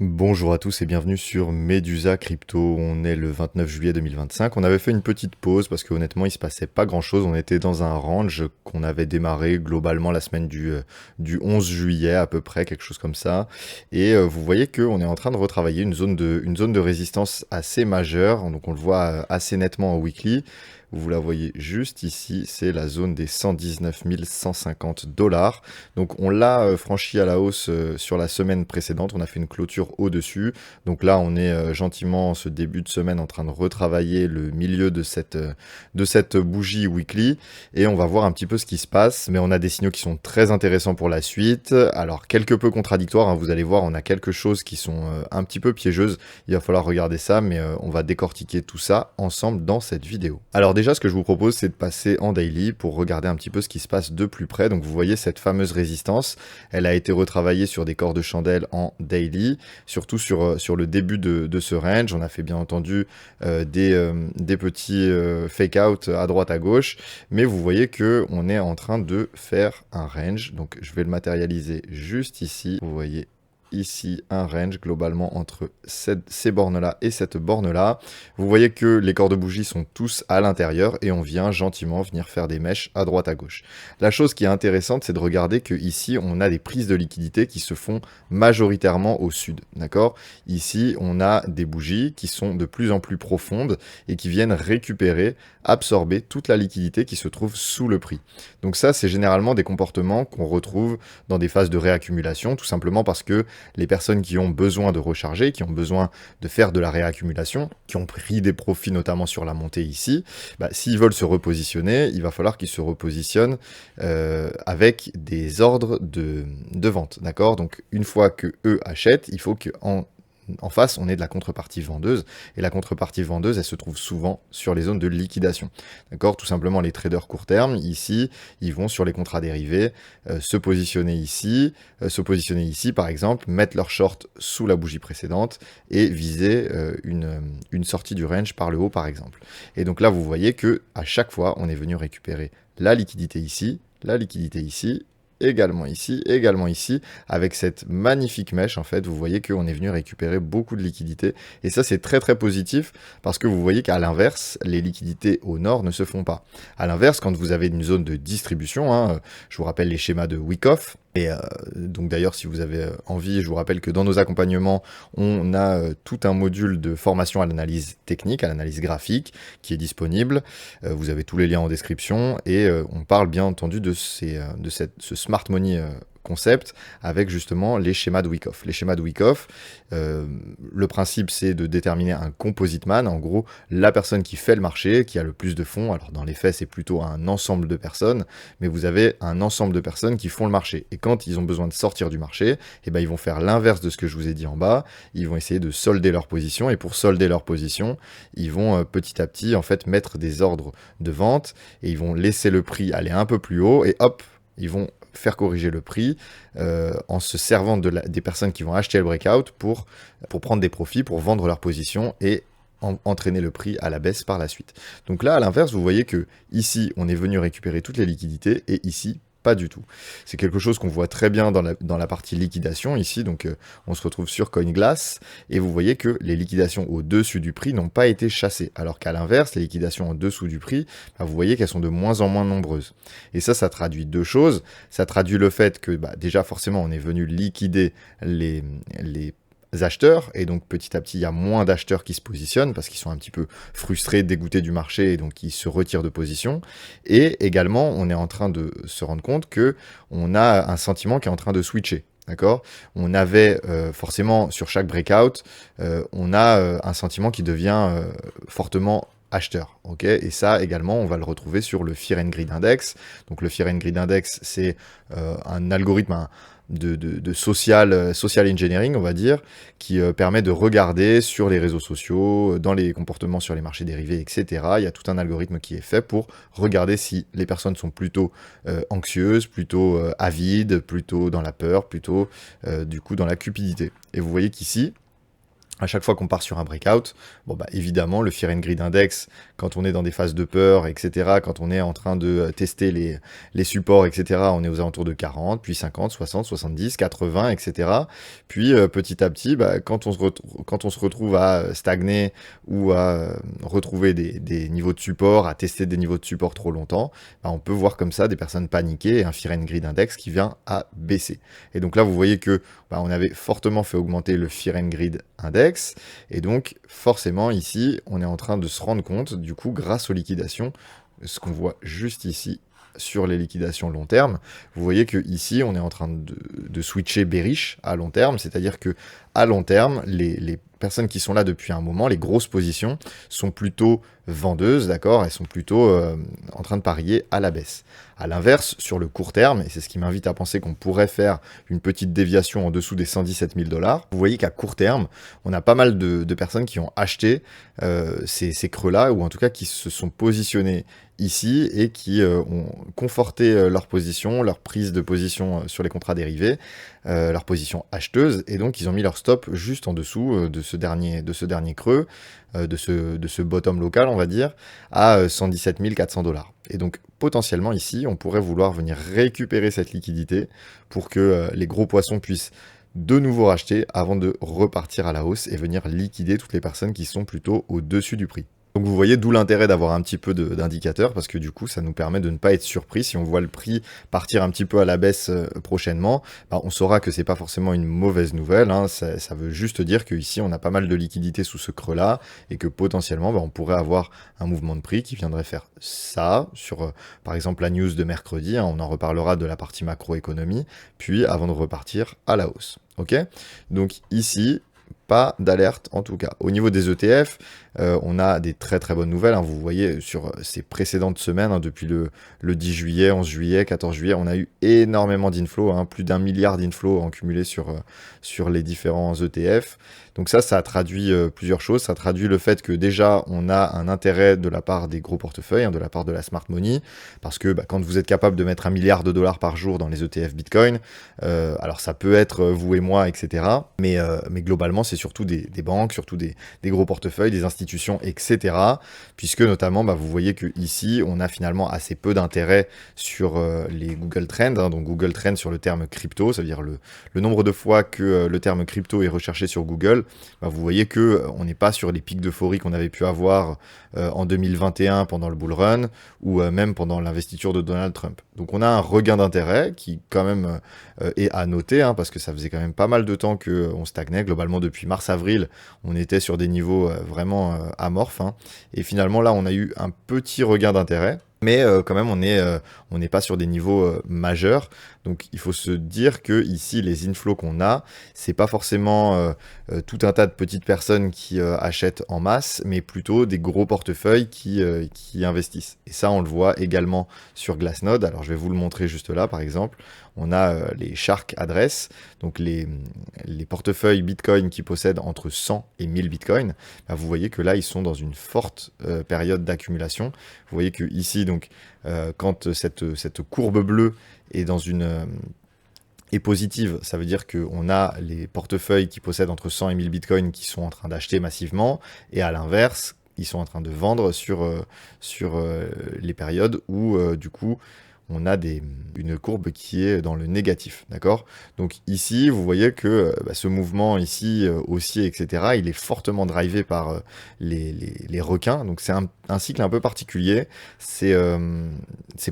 Bonjour à tous et bienvenue sur Medusa Crypto. On est le 29 juillet 2025. On avait fait une petite pause parce que honnêtement il se passait pas grand chose. On était dans un range qu'on avait démarré globalement la semaine du 11 juillet à peu près, quelque chose comme ça. Et vous voyez qu'on est en train de retravailler une zone de résistance assez majeure. Donc on le voit assez nettement en weekly. Vous la voyez juste ici, c'est la zone des 119 150 dollars. Donc on l'a franchi à la hausse sur la semaine précédente, on a fait une clôture au-dessus. Donc là on est gentiment en ce début de semaine en train de retravailler le milieu de cette bougie weekly et on va voir un petit peu ce qui se passe. Mais on a des signaux qui sont très intéressants pour la suite. Alors quelque peu contradictoires, hein, vous allez voir, on a quelque chose qui sont un petit peu piégeuses. Il va falloir regarder ça, mais on va décortiquer tout ça ensemble dans cette vidéo. Alors déjà, ce que je vous propose, c'est de passer en daily pour regarder un petit peu ce qui se passe de plus près. Donc vous voyez cette fameuse résistance, elle a été retravaillée sur des corps de chandelle en daily, surtout sur le début de ce range. On a fait bien entendu des petits fake out à droite à gauche, mais vous voyez que on est en train de faire un range. Donc je vais le matérialiser juste ici. Vous voyez ici un range globalement entre ces bornes-là et cette borne-là. Vous voyez que les corps de bougie sont tous à l'intérieur et on vient gentiment venir faire des mèches à droite à gauche. La chose qui est intéressante, c'est de regarder que ici on a des prises de liquidité qui se font majoritairement au sud, d'accord? Ici, on a des bougies qui sont de plus en plus profondes et qui viennent récupérer, absorber toute la liquidité qui se trouve sous le prix. Donc ça, c'est généralement des comportements qu'on retrouve dans des phases de réaccumulation, tout simplement parce que les personnes qui ont besoin de recharger, qui ont besoin de faire de la réaccumulation, qui ont pris des profits notamment sur la montée ici, s'ils veulent se repositionner, il va falloir qu'ils se repositionnent avec des ordres de vente, d'accord? Donc une fois que eux achètent, il faut en face, on ait de la contrepartie vendeuse, et la contrepartie vendeuse, elle se trouve souvent sur les zones de liquidation. D'accord? Tout simplement, les traders court terme, ici, ils vont sur les contrats dérivés, se positionner ici, par exemple, mettre leur short sous la bougie précédente, et viser une sortie du range par le haut, par exemple. Et donc là, vous voyez que à chaque fois, on est venu récupérer la liquidité ici, également ici, avec cette magnifique mèche, en fait, vous voyez qu'on est venu récupérer beaucoup de liquidités, et ça c'est très très positif, parce que vous voyez qu'à l'inverse, les liquidités au nord ne se font pas. À l'inverse, quand vous avez une zone de distribution, hein, je vous rappelle les schémas de Wyckoff, et donc d'ailleurs, si vous avez envie, je vous rappelle que dans nos accompagnements, on a tout un module de formation à l'analyse technique, à l'analyse graphique, qui est disponible. Vous avez tous les liens en description, et on parle bien entendu de ce smart money concept avec justement les schémas de Wyckoff. Les schémas de Wyckoff, le principe c'est de déterminer un composite man, en gros la personne qui fait le marché, qui a le plus de fonds. Alors dans les faits c'est plutôt un ensemble de personnes, mais vous avez un ensemble de personnes qui font le marché. Et quand ils ont besoin de sortir du marché, eh ben, ils vont faire l'inverse de ce que je vous ai dit en bas, ils vont essayer de solder leur position, et pour solder leur position, ils vont petit à petit en fait mettre des ordres de vente, et ils vont laisser le prix aller un peu plus haut, et hop, ils vont faire corriger le prix en se servant des personnes qui vont acheter le breakout pour prendre des profits, pour vendre leur position et entraîner le prix à la baisse par la suite. Donc là, à l'inverse, vous voyez que ici, on est venu récupérer toutes les liquidités et ici, pas du tout. C'est quelque chose qu'on voit très bien dans la partie liquidation ici, donc on se retrouve sur CoinGlass, et vous voyez que les liquidations au-dessus du prix n'ont pas été chassées, alors qu'à l'inverse, les liquidations en dessous du prix, vous voyez qu'elles sont de moins en moins nombreuses. Et ça traduit deux choses. Ça traduit le fait que déjà forcément on est venu liquider les acheteurs, et donc petit à petit il y a moins d'acheteurs qui se positionnent parce qu'ils sont un petit peu frustrés, dégoûtés du marché, et donc ils se retirent de position. Et également on est en train de se rendre compte que on a un sentiment qui est en train de switcher. D'accord? On avait forcément sur chaque breakout, on a un sentiment qui devient fortement acheteur, ok? Et ça également, on va le retrouver sur le Fear and Greed Index. Donc le Fear and Greed Index, c'est un algorithme de social engineering, on va dire, qui permet de regarder sur les réseaux sociaux, dans les comportements sur les marchés dérivés, etc. Il y a tout un algorithme qui est fait pour regarder si les personnes sont plutôt anxieuses, plutôt avides, plutôt dans la peur, plutôt du coup dans la cupidité. Et vous voyez qu'ici, À chaque fois qu'on part sur un breakout, bon bah évidemment le Fear and Greed Index, quand on est dans des phases de peur, etc., quand on est en train de tester les supports, etc., on est aux alentours de 40, puis 50, 60, 70, 80, etc. Puis petit à petit, bah, quand on se retrouve à stagner ou à retrouver des niveaux de support, à tester des niveaux de support trop longtemps, bah, on peut voir comme ça des personnes paniquer et un Fear and Greed Index qui vient à baisser. Et donc là, vous voyez que bah, on avait fortement fait augmenter le Fear and Greed Index. Et donc, forcément, ici, on est en train de se rendre compte, du coup, grâce aux liquidations, ce qu'on voit juste ici sur les liquidations long terme, vous voyez que ici, on est en train de switcher bearish à long terme, c'est-à-dire que à long terme, les personnes qui sont là depuis un moment, les grosses positions, sont plutôt vendeuses, d'accord. Elles sont plutôt en train de parier à la baisse. À l'inverse, sur le court terme, et c'est ce qui m'invite à penser qu'on pourrait faire une petite déviation en dessous des 117 000 $, vous voyez qu'à court terme, on a pas mal de personnes qui ont acheté ces creux-là, ou en tout cas qui se sont positionnés ici et qui ont conforté leur position, leur prise de position sur les contrats dérivés, leur position acheteuse, et donc ils ont mis leur stop juste en dessous de ce dernier creux, de ce bottom local, on va dire, à 117 400 $. Et donc potentiellement ici, on pourrait vouloir venir récupérer cette liquidité pour que les gros poissons puissent de nouveau racheter avant de repartir à la hausse et venir liquider toutes les personnes qui sont plutôt au-dessus du prix. Donc vous voyez d'où l'intérêt d'avoir un petit peu d'indicateurs, parce que du coup ça nous permet de ne pas être surpris. Si on voit le prix partir un petit peu à la baisse prochainement, bah, on saura que c'est pas forcément une mauvaise nouvelle, hein. Ça veut juste dire qu'ici on a pas mal de liquidités sous ce creux là, et que potentiellement bah, on pourrait avoir un mouvement de prix qui viendrait faire ça sur par exemple la news de mercredi, hein. On en reparlera de la partie macroéconomie, puis avant de repartir à la hausse. Ok, donc ici pas d'alerte en tout cas. Au niveau des ETF, on a des très très bonnes nouvelles, hein. Vous voyez sur ces précédentes semaines, hein, depuis le 10 juillet, 11 juillet, 14 juillet, on a eu énormément d'inflows, hein, plus d'1 milliard d'inflows en cumulé sur les différents ETF. Donc ça a traduit plusieurs choses. Ça traduit le fait que déjà, on a un intérêt de la part des gros portefeuilles, hein, de la part de la smart money, parce que bah, quand vous êtes capable de mettre 1 milliard de dollars par jour dans les ETF Bitcoin, alors ça peut être vous et moi, etc. Mais globalement, c'est surtout des banques, surtout des gros portefeuilles, des institutions, etc. Puisque notamment, bah, vous voyez que ici, on a finalement assez peu d'intérêt sur les Google Trends. Hein, donc Google Trends sur le terme crypto, ça veut dire le nombre de fois que le terme crypto est recherché sur Google. Bah, vous voyez que on n'est pas sur les pics d'euphorie qu'on avait pu avoir en 2021 pendant le bull run, ou même pendant l'investiture de Donald Trump. Donc on a un regain d'intérêt qui quand même est à noter, hein, parce que ça faisait quand même pas mal de temps qu'on stagnait. Globalement depuis mars-avril, on était sur des niveaux vraiment amorphes, hein. Et finalement là on a eu un petit regain d'intérêt. Mais quand même, on n'est pas sur des niveaux majeurs. Donc, il faut se dire que ici, les inflows qu'on a, c'est pas forcément tout un tas de petites personnes qui achètent en masse, mais plutôt des gros portefeuilles qui investissent. Et ça, on le voit également sur Glassnode. Alors, je vais vous le montrer juste là, par exemple. On a les Shark Address, donc les portefeuilles Bitcoin qui possèdent entre 100 et 1000 Bitcoin. Bah, vous voyez que là, ils sont dans une forte période d'accumulation. Vous voyez que ici, donc, quand cette courbe bleue est est positive, ça veut dire qu'on a les portefeuilles qui possèdent entre 100 et 1000 bitcoins qui sont en train d'acheter massivement, et à l'inverse, ils sont en train de vendre sur les périodes où, du coup, on a une courbe qui est dans le négatif, d'accord? Donc ici, vous voyez que bah, ce mouvement ici, haussier, etc., il est fortement drivé par les requins. Donc c'est un cycle un peu particulier. C'est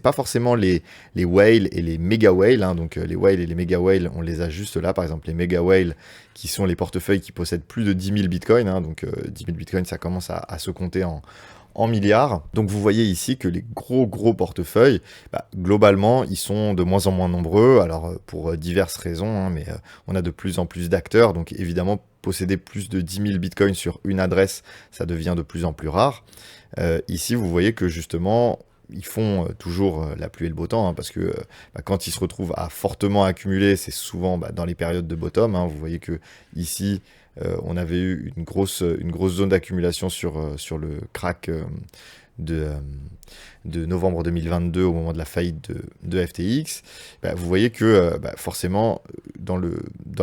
pas forcément les whales et les méga whales, hein. Donc les whales et les méga whales, on les a juste là. Par exemple, les méga whales, qui sont les portefeuilles qui possèdent plus de 10 000 bitcoins, hein. Donc 10 000 bitcoins, ça commence à se compter en milliards. Donc vous voyez ici que les gros portefeuilles, bah, globalement, ils sont de moins en moins nombreux, alors pour diverses raisons, hein, mais on a de plus en plus d'acteurs, donc évidemment, posséder plus de 10 000 bitcoins sur une adresse, ça devient de plus en plus rare. Ici, vous voyez que justement, ils font toujours la pluie et le beau temps, hein, parce que bah, quand ils se retrouvent à fortement accumuler, c'est souvent bah, dans les périodes de bottom, hein. Vous voyez que ici, on avait eu une grosse zone d'accumulation sur le crack de, euh, de novembre 2022 au moment de la faillite de FTX, bah, vous voyez que bah, forcément, dans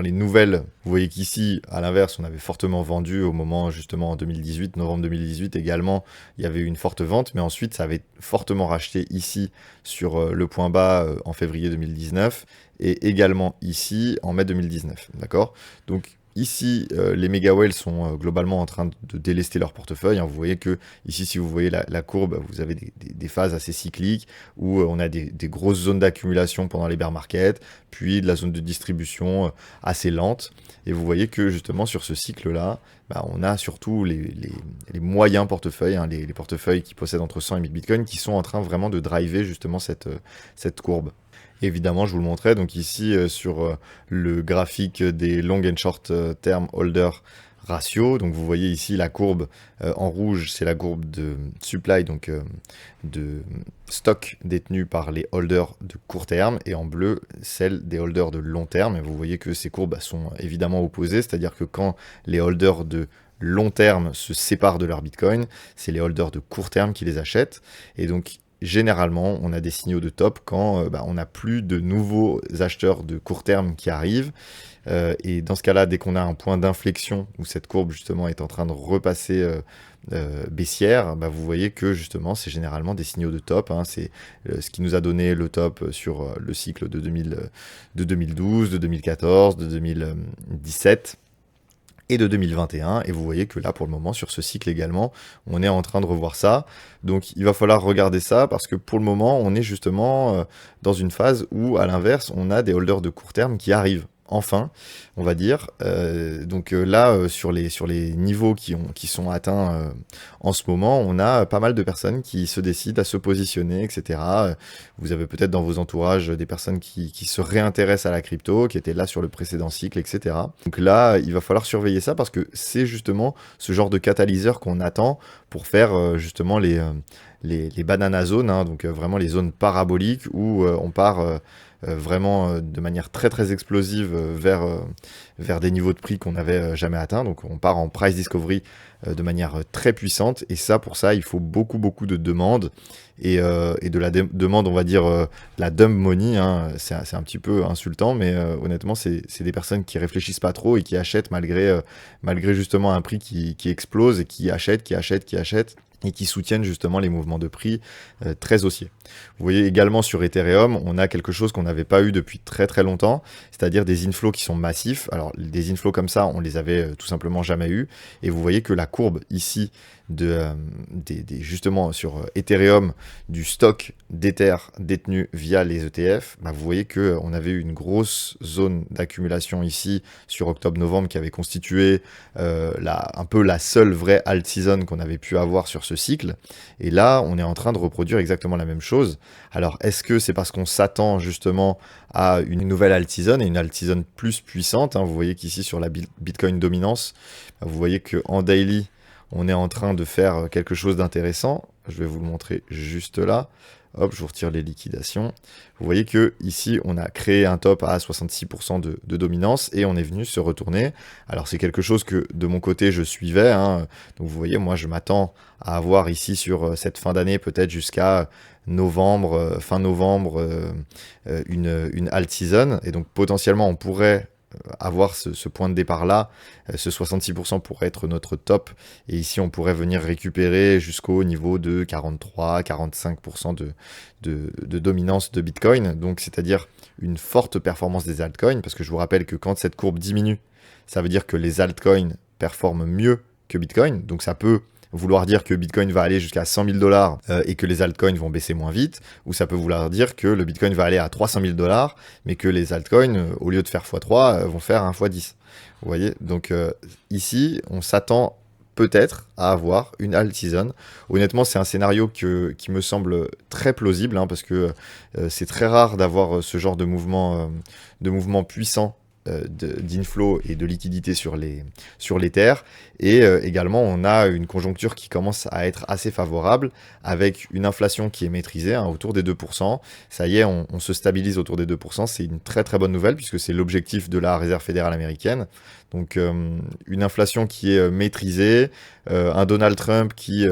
les nouvelles, vous voyez qu'ici, à l'inverse, on avait fortement vendu au moment justement en 2018, novembre 2018 également, il y avait eu une forte vente, mais ensuite ça avait fortement racheté ici sur le point bas en février 2019 et également ici en mai 2019, d'accord? Donc ici, les méga whales sont globalement en train de délester leur portefeuille, hein. Vous voyez que ici, si vous voyez la courbe, vous avez des phases assez cycliques où on a des grosses zones d'accumulation pendant les bear markets, puis de la zone de distribution assez lente. Et vous voyez que justement sur ce cycle-là, bah, on a surtout les moyens portefeuilles, hein, les portefeuilles qui possèdent entre 100 et 1000 bitcoins, qui sont en train vraiment de driver justement cette courbe. Évidemment, je vous le montrais, donc ici sur le graphique des long and short term holder ratio, donc vous voyez ici la courbe en rouge, c'est la courbe de supply, donc de stock détenu par les holders de court terme, et en bleu, celle des holders de long terme. Et vous voyez que ces courbes sont évidemment opposées, c'est-à-dire que quand les holders de long terme se séparent de leur bitcoin, c'est les holders de court terme qui les achètent, et donc généralement, on a des signaux de top quand on n'a plus de nouveaux acheteurs de court terme qui arrivent. Et dans ce cas-là, dès qu'on a un point d'inflexion où cette courbe justement est en train de repasser baissière, bah, vous voyez que justement c'est généralement des signaux de top, hein. C'est ce qui nous a donné le top sur le cycle de 2012, de 2014, de 2017 et de 2021, et vous voyez que là pour le moment sur ce cycle également on est en train de revoir ça, donc il va falloir regarder ça parce que pour le moment on est justement dans une phase où à l'inverse on a des holders de court terme qui arrivent enfin, on va dire. Donc là, sur les niveaux qui sont atteints en ce moment, on a pas mal de personnes qui se décident à se positionner, etc. Vous avez peut-être dans vos entourages des personnes qui se réintéressent à la crypto, qui étaient là sur le précédent cycle, etc. Donc là, il va falloir surveiller ça parce que c'est justement ce genre de catalyseur qu'on attend pour faire justement les banana zones, hein, donc vraiment les zones paraboliques où on part vraiment de manière très très explosive vers des niveaux de prix qu'on n'avait jamais atteints. Donc on part en price discovery de manière très puissante, et ça pour ça il faut beaucoup de demandes et de la demande, on va dire la dumb money, hein. C'est un petit peu insultant, mais honnêtement c'est des personnes qui réfléchissent pas trop et qui achètent malgré justement un prix qui explose, et qui achètent et qui soutiennent justement les mouvements de prix très haussiers. Vous voyez également sur Ethereum, on a quelque chose qu'on n'avait pas eu depuis très très longtemps, c'est-à-dire des inflows qui sont massifs. Alors des inflows comme ça, on les avait tout simplement jamais eu, et vous voyez que la courbe ici justement sur Ethereum du stock d'Ether détenu via les ETF, bah, vous voyez que on avait eu une grosse zone d'accumulation ici sur octobre-novembre qui avait constitué un peu la seule vraie alt season qu'on avait pu avoir sur ce cycle. Et là, on est en train de reproduire exactement la même chose. Alors, est-ce que c'est parce qu'on s'attend justement à une nouvelle alt season et une alt season plus puissante, hein? Vous voyez qu'ici sur la Bitcoin dominance, vous voyez qu'en daily, on est en train de faire quelque chose d'intéressant. Je vais vous le montrer juste là. Hop, je vous retire les liquidations. Vous voyez que ici, on a créé un top à 66% de dominance et on est venu se retourner. Alors, c'est quelque chose que de mon côté, je suivais, hein. Donc, vous voyez, moi, je m'attends à avoir ici sur cette fin d'année, peut-être jusqu'à novembre, fin novembre, une alt season. Et donc, potentiellement, on pourrait avoir ce point de départ là, ce 66% pourrait être notre top, et ici on pourrait venir récupérer jusqu'au niveau de 43-45% de dominance de Bitcoin, donc c'est-à-dire une forte performance des altcoins, parce que je vous rappelle que quand cette courbe diminue, ça veut dire que les altcoins performent mieux que Bitcoin, donc ça peut vouloir dire que Bitcoin va aller jusqu'à 100 000 dollars et que les altcoins vont baisser moins vite, ou ça peut vouloir dire que le Bitcoin va aller à 300 000 dollars, mais que les altcoins, au lieu de faire x3, vont faire un x10. Vous voyez, donc ici, on s'attend peut-être à avoir une alt season. Honnêtement, c'est un scénario qui me semble très plausible, hein, parce que c'est très rare d'avoir ce genre de mouvement puissant d'inflow et de liquidité sur les terres, et également on a une conjoncture qui commence à être assez favorable avec une inflation qui est maîtrisée, hein, autour des 2%. Ça y est, on se stabilise autour des 2%, c'est une très très bonne nouvelle puisque c'est l'objectif de la Réserve fédérale américaine. Donc une inflation qui est maîtrisée, un Donald Trump qui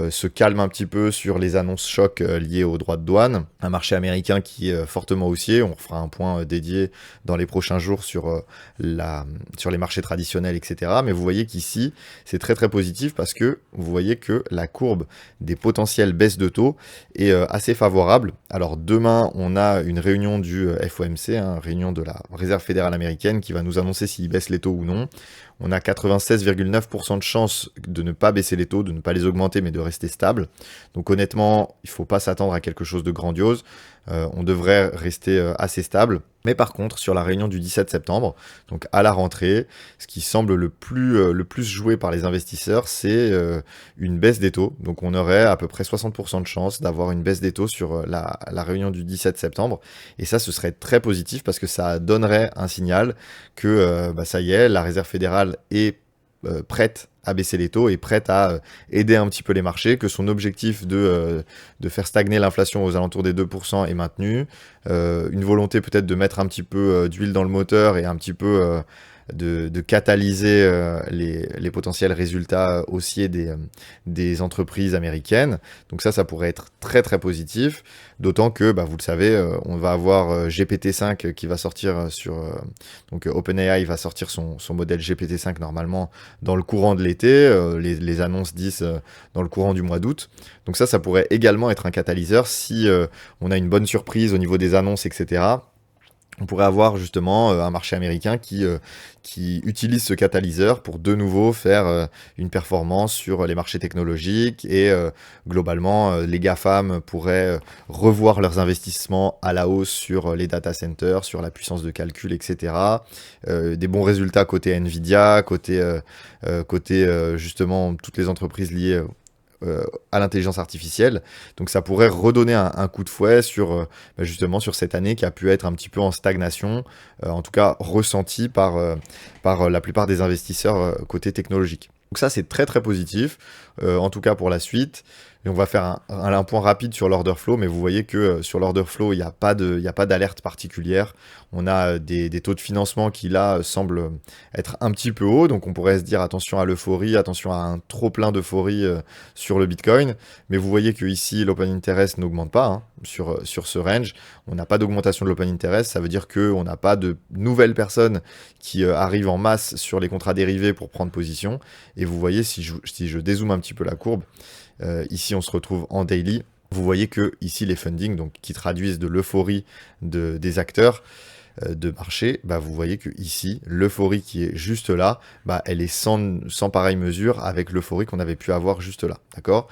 se calme un petit peu sur les annonces chocs liées aux droits de douane. Un marché américain qui est fortement haussier. On fera un point dédié dans les prochains jours sur les marchés traditionnels, etc. Mais vous voyez qu'ici, c'est très très positif parce que vous voyez que la courbe des potentielles baisses de taux est assez favorable. Alors demain, on a une réunion du FOMC, réunion de la Réserve fédérale américaine, qui va nous annoncer s'ils baissent les taux ou non. On a 96,9% de chances de ne pas baisser les taux, de ne pas les augmenter, mais de rester stable. Donc honnêtement, il ne faut pas s'attendre à quelque chose de grandiose. On devrait rester assez stable. Mais par contre, sur la réunion du 17 septembre, donc à la rentrée, ce qui semble le plus joué par les investisseurs, c'est une baisse des taux. Donc on aurait à peu près 60% de chances d'avoir une baisse des taux sur la réunion du 17 septembre. Et ça, ce serait très positif parce que ça donnerait un signal que ça y est, la Réserve fédérale est prête à baisser les taux et prête à aider un petit peu les marchés, que son objectif de faire stagner l'inflation aux alentours des 2% est maintenu, une volonté peut-être de mettre un petit peu d'huile dans le moteur et un petit peu de catalyser les potentiels résultats haussiers des entreprises américaines. Donc ça pourrait être très très positif, d'autant que, vous le savez, on va avoir GPT-5 qui va sortir donc OpenAI va sortir son modèle GPT-5 normalement dans le courant de l'été, les annonces disent dans le courant du mois d'août. Donc ça pourrait également être un catalyseur si on a une bonne surprise au niveau des annonces, etc. On pourrait avoir justement un marché américain qui utilise ce catalyseur pour de nouveau faire une performance sur les marchés technologiques et globalement les GAFAM pourraient revoir leurs investissements à la hausse sur les data centers, sur la puissance de calcul, etc. Des bons résultats côté Nvidia, côté justement toutes les entreprises liées à l'intelligence artificielle. Donc ça pourrait redonner un coup de fouet sur justement sur cette année qui a pu être un petit peu en stagnation, en tout cas ressentie par la plupart des investisseurs côté technologique. Donc ça c'est très très positif, en tout cas pour la suite. Et on va faire un point rapide sur l'order flow, mais vous voyez que sur l'order flow, il n'y a pas d'alerte particulière. On a des taux de financement qui là semblent être un petit peu hauts, donc on pourrait se dire attention à l'euphorie, attention à un trop plein d'euphorie sur le Bitcoin. Mais vous voyez que ici l'open interest n'augmente pas sur ce range. On n'a pas d'augmentation de l'open interest, ça veut dire qu'on n'a pas de nouvelles personnes qui arrivent en masse sur les contrats dérivés pour prendre position. Et vous voyez, si je dézoome un petit peu la courbe, ici on se retrouve en daily. Vous voyez que ici les fundings, donc qui traduisent de l'euphorie des acteurs de marché, vous voyez que ici l'euphorie qui est juste là, elle est sans pareille mesure avec l'euphorie qu'on avait pu avoir juste là, d'accord.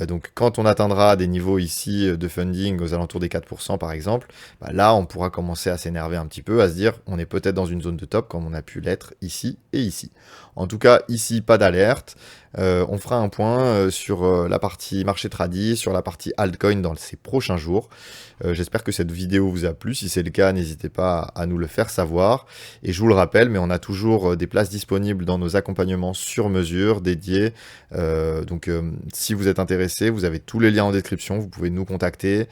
Donc quand on atteindra des niveaux ici de funding aux alentours des 4% par exemple, là on pourra commencer à s'énerver un petit peu, à se dire on est peut-être dans une zone de top comme on a pu l'être ici et ici. En tout cas ici pas d'alerte. On fera un point sur la partie marché tradi, sur la partie altcoin dans ces prochains jours. J'espère que cette vidéo vous a plu. Si c'est le cas, n'hésitez pas à nous le faire savoir. Et je vous le rappelle, mais on a toujours des places disponibles dans nos accompagnements sur mesure dédiés. Donc si vous êtes intéressé, vous avez tous les liens en description. Vous pouvez nous contacter.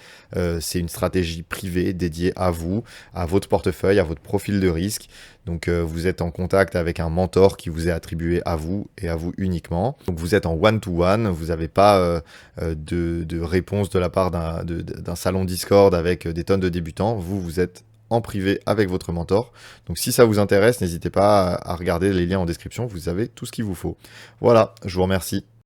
C'est une stratégie privée dédiée à vous, à votre portefeuille, à votre profil de risque. Donc vous êtes en contact avec un mentor qui vous est attribué à vous et à vous uniquement. Donc vous êtes en one-to-one, vous n'avez pas de réponse de la part d'un salon Discord avec des tonnes de débutants. Vous êtes en privé avec votre mentor. Donc si ça vous intéresse, n'hésitez pas à regarder les liens en description, vous avez tout ce qu'il vous faut. Voilà, je vous remercie.